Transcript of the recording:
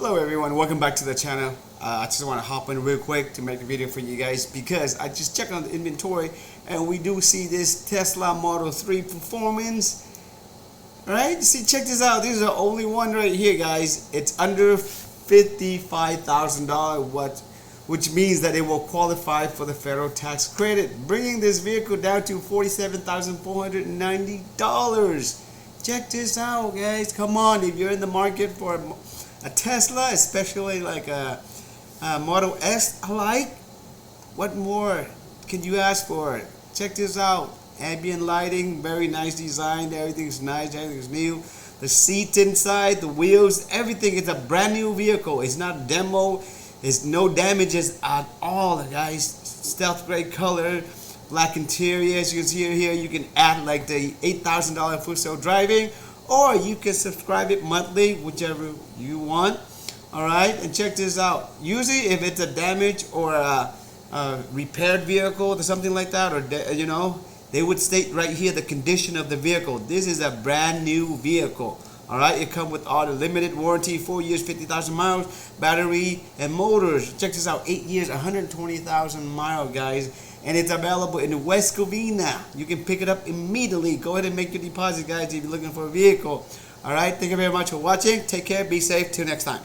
Hello everyone, welcome back to the channel. I just want to hop in real quick to make a video for you guys because I just checked on the inventory and we do see this Tesla Model 3 Performance. Alright, see, check this out. This is the only one right here, guys. It's under $55,000, which means that it will qualify for the federal tax credit, bringing this vehicle down to $47,490. Check this out, guys. Come on, if you're in the market for a Tesla, especially like a Model S alike, what more can you ask for? Check this out. Ambient lighting, very nice design. Everything's nice, everything's new. The seats inside, the wheels, everything. It's a brand new vehicle. It's not demo. There's no damages at all, guys. Stealth gray color, black interior. As you can see here, you can add like the $8,000 full self driving, or you can subscribe it monthly, whichever you want. All right, and check this out. Usually, if it's a damaged or a repaired vehicle or something like that, or they would state right here the condition of the vehicle. This is a brand new vehicle. All right, it comes with all the limited warranty, 4 years, 50,000 miles, battery and motors. Check this out, 8 years, 120,000 miles, guys. And it's available in West Covina. You can pick it up immediately. Go ahead and make your deposit, guys, if you're looking for a vehicle. All right, thank you very much for watching. Take care, be safe, till next time.